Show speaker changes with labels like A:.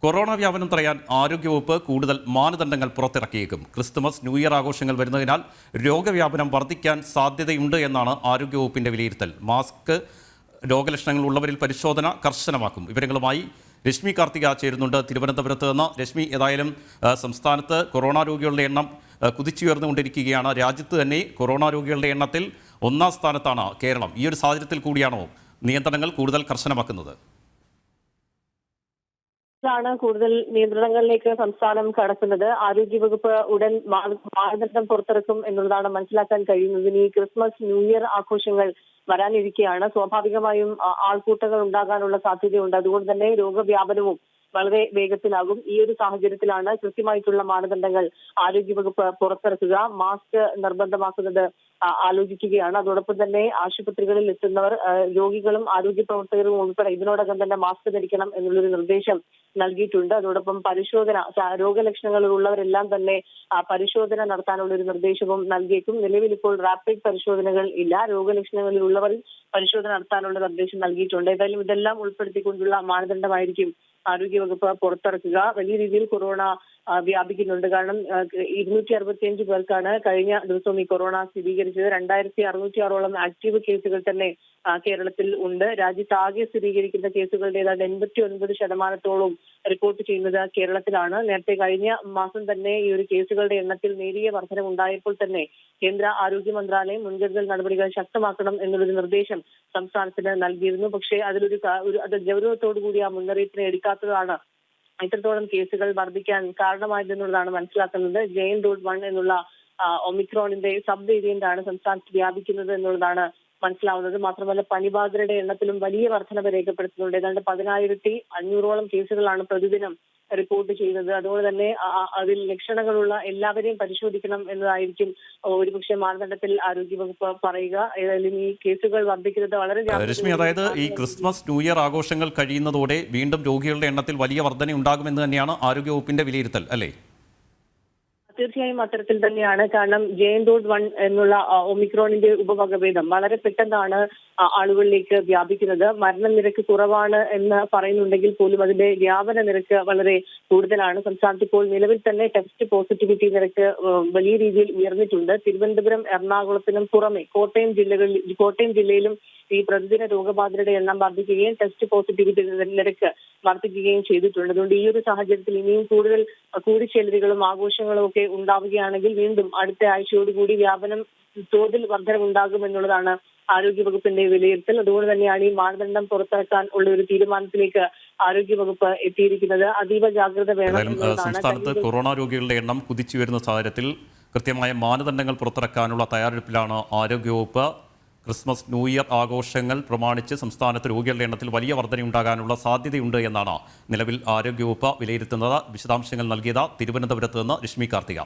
A: Corona വ്യാപനം തടയാൻ ആരോഗ്യവകുപ്പ് കൂടുതൽ മാനദണ്ഡങ്ങൾ പുറത്തിറക്കിയേക്കും. ക്രിസ്തുമസ്, ന്യൂ ഇയർ ആഘോഷങ്ങൾ വരുന്നതിനാൽ രോഗവ്യാപനം വർദ്ധിക്കാൻ സാധ്യതയുണ്ട് എന്നാണ് ആരോഗ്യവകുപ്പിന്റെ വിലയിരുത്തൽ. മാസ്ക്, രോഗലക്ഷണങ്ങൾ ഉള്ളവരിൽ പരിശോധന കർശനമാക്കും. വിവരങ്ങളുമായി രശ്മി കാർത്തിക ചേരുന്നുണ്ട് തിരുവനന്തപുരത്ത് നിന്ന്. രശ്മി, ഏതായാലും സംസ്ഥാനത്ത് കൊറോണ രോഗികളുടെ എണ്ണം കുതിച്ചുയർന്നുകൊണ്ടിരിക്കുകയാണ്. രാജ്യത്ത് തന്നെ കൊറോണ രോഗികളുടെ എണ്ണത്തിൽ ഒന്നാം സ്ഥാനത്താണ് കേരളം. ഈ ഒരു സാഹചര്യത്തിൽ കൂടിയാണോ നിയന്ത്രണങ്ങൾ കൂടുതൽ കർശനമാക്കുന്നത്?
B: ാണ് കൂടുതൽ നിയന്ത്രണങ്ങളിലേക്ക് സംസ്ഥാനം കടക്കുന്നത്. ആരോഗ്യവകുപ്പ് ഉടൻ മാനദണ്ഡം പുറത്തിറക്കും എന്നുള്ളതാണ് മനസ്സിലാക്കാൻ കഴിയുന്നത്. ഇനി ക്രിസ്മസ്, ന്യൂ ഇയർ ആഘോഷങ്ങൾ വരാനിരിക്കെയാണ്. സ്വാഭാവികമായും ആൾക്കൂട്ടങ്ങൾ ഉണ്ടാകാനുള്ള സാധ്യതയുണ്ട്. അതുകൊണ്ട് തന്നെ രോഗവ്യാപനവും വളരെ വേഗത്തിലാകും. ഈ ഒരു സാഹചര്യത്തിലാണ് കൃത്യമായിട്ടുള്ള മാനദണ്ഡങ്ങൾ ആരോഗ്യവകുപ്പ് പുറത്തിറക്കുക. മാസ്ക് നിർബന്ധമാക്കുന്നത് ആലോചിക്കുകയാണ്. അതോടൊപ്പം തന്നെ ആശുപത്രികളിൽ എത്തുന്നവർ, രോഗികളും ആരോഗ്യ പ്രവർത്തകരും ഉൾപ്പെടെ ഇതിനോടകം തന്നെ മാസ്ക് ധരിക്കണം എന്നുള്ളൊരു നിർദ്ദേശം നൽകിയിട്ടുണ്ട്. അതോടൊപ്പം പരിശോധന, രോഗലക്ഷണങ്ങളുള്ളവരെല്ലാം തന്നെ പരിശോധന നടത്താനുള്ള ഒരു നിർദ്ദേശവും നൽകിയേക്കും. നിലവിൽ ഇപ്പോൾ റാപ്പിഡ് പരിശോധനകൾ ഇല്ല. രോഗലക്ഷണങ്ങളിലുള്ളവരിൽ പരിശോധന നടത്താനുള്ള നിർദ്ദേശം നൽകിയിട്ടുണ്ട്. ഏതായാലും ഇതെല്ലാം ഉൾപ്പെടുത്തിക്കൊണ്ടുള്ള മാനദണ്ഡമായിരിക്കും ആരോഗ്യവകുപ്പ് പുറത്തിറക്കുക. വലിയ രീതിയിൽ കൊറോണ വ്യാപിക്കുന്നുണ്ട്. കാരണം 265 പേർക്കാണ് കഴിഞ്ഞ ദിവസവും ഈ കൊറോണ സ്ഥിരീകരിച്ചത്. 2606ഓളം ആക്റ്റീവ് കേസുകൾ തന്നെ കേരളത്തിൽ ഉണ്ട്. രാജ്യത്താകെ സ്ഥിരീകരിക്കുന്ന കേസുകളുടെ ഏതാണ്ട് 89% റിപ്പോർട്ട് ചെയ്യുന്നത് കേരളത്തിലാണ്. നേരത്തെ കഴിഞ്ഞ മാസം തന്നെ ഈ ഒരു കേസുകളുടെ എണ്ണത്തിൽ നേരിയ വർധനമുണ്ടായപ്പോൾ തന്നെ കേന്ദ്ര ആരോഗ്യ മന്ത്രാലയം മുൻകരുതൽ നടപടികൾ ശക്തമാക്കണം എന്നുള്ളൊരു നിർദ്ദേശം സംസ്ഥാനത്തിന് നൽകിയിരുന്നു. പക്ഷേ അത് ഗൗരവത്തോടു കൂടി ആ മുന്നറിയിപ്പിനെ എടുക്കാത്തതാണ് ഇത്രത്തോളം കേസുകൾ വർദ്ധിക്കാൻ കാരണമായതെന്നുള്ളതാണ് മനസ്സിലാക്കുന്നത്. JN.1 എന്നുള്ള ഒമിക്രോണിന്റെ സബ് വേരിയന്റ് ആണ് സംസ്ഥാനത്ത് വ്യാപിക്കുന്നത് എന്നുള്ളതാണ് മനസ്സിലാവുന്നത്. മാത്രമല്ല പനിബാധിതരുടെ എണ്ണത്തിലും വലിയ വർധനവ് രേഖപ്പെടുത്തുന്നുണ്ട്. ഏതാണ്ട് 10,500ഓളം കേസുകളാണ് പ്രതിദിനം റിപ്പോർട്ട് ചെയ്യുന്നത്. അതുകൊണ്ട് തന്നെ അതിൽ ലക്ഷണങ്ങളുള്ള എല്ലാവരെയും പരിശോധിക്കണം എന്നതായിരിക്കും ഒരുപക്ഷെ മാനദണ്ഡത്തിൽ ആരോഗ്യവകുപ്പ് പറയുക. ഏതായാലും ഈ കേസുകൾ വർദ്ധിക്കുന്നത് വളരെ
A: രശ്മി, അതായത് ഈ ക്രിസ്മസ്, ന്യൂ ഇയർ ആഘോഷങ്ങൾ കഴിയുന്നതോടെ വീണ്ടും രോഗികളുടെ എണ്ണത്തിൽ വലിയ വർധന ഉണ്ടാകുമെന്ന് തന്നെയാണ് ആരോഗ്യവകുപ്പിന്റെ വിലയിരുത്തൽ, അല്ലേ?
B: തീർച്ചയായും അത്തരത്തിൽ തന്നെയാണ്. കാരണം JN.1 എന്നുള്ള ഒമിക്രോണിന്റെ ഉപവകഭേദം വളരെ പെട്ടെന്നാണ് ആളുകളിലേക്ക് വ്യാപിക്കുന്നത്. മരണനിരക്ക് കുറവാണ് എന്ന് പറയുന്നുണ്ടെങ്കിൽ പോലും അതിന്റെ വ്യാപന നിരക്ക് വളരെ കൂടുതലാണ്. സംസ്ഥാനത്ത് ഇപ്പോൾ നിലവിൽ തന്നെ ടെസ്റ്റ് പോസിറ്റിവിറ്റി നിരക്ക് വലിയ രീതിയിൽ ഉയർന്നിട്ടുണ്ട്. തിരുവനന്തപുരം, എറണാകുളത്തിനും പുറമെ കോട്ടയം ജില്ലയിലും ഈ പ്രതിദിന രോഗബാധിതരുടെ എണ്ണം വർദ്ധിക്കുകയും ടെസ്റ്റ് പോസിറ്റിവിറ്റി നിരക്ക് വർദ്ധിക്കുകയും ചെയ്തിട്ടുണ്ട്. അതുകൊണ്ട് ഈ ഒരു സാഹചര്യത്തിൽ ഇനിയും കൂടുതൽ കൂടിച്ചേരലുകളും ആഘോഷങ്ങളും ഒക്കെ ഉണ്ടാവുകയാണെങ്കിൽ വീണ്ടും അടുത്ത ആഴ്ചയോടുകൂടി വ്യാപനം തോതിൽ വർധനമുണ്ടാകുമെന്നുള്ളതാണ് ആരോഗ്യവകുപ്പിന്റെ വിലയിരുത്തൽ. അതുകൊണ്ട് തന്നെയാണ് ഈ മാനദണ്ഡം പുറത്തിറക്കാൻ ഉള്ള ഒരു തീരുമാനത്തിലേക്ക് ആരോഗ്യവകുപ്പ് എത്തിയിരിക്കുന്നത്. അതീവ ജാഗ്രത വേണം.
A: സംസ്ഥാനത്ത് കൊറോണ രോഗികളുടെ എണ്ണം കുതിച്ചു വരുന്ന സാഹചര്യത്തിൽ കൃത്യമായ മാനദണ്ഡങ്ങൾ പുറത്തിറക്കാനുള്ള തയ്യാറെടുപ്പിലാണ് ആരോഗ്യവകുപ്പ്. ക്രിസ്മസ്, ന്യൂ ഇയർ ആഘോഷങ്ങൾ പ്രമാണിച്ച് സംസ്ഥാനത്ത് രോഗികളുടെ എണ്ണത്തിൽ വലിയ വർധനയുണ്ടാകാനുള്ള സാധ്യതയുണ്ട് എന്നാണ് നിലവിൽ ആരോഗ്യവകുപ്പ് വിലയിരുത്തുന്നത്. വിശദാംശങ്ങൾ നൽകിയത് തിരുവനന്തപുരത്ത് നിന്ന് രശ്മി കാർത്തിക.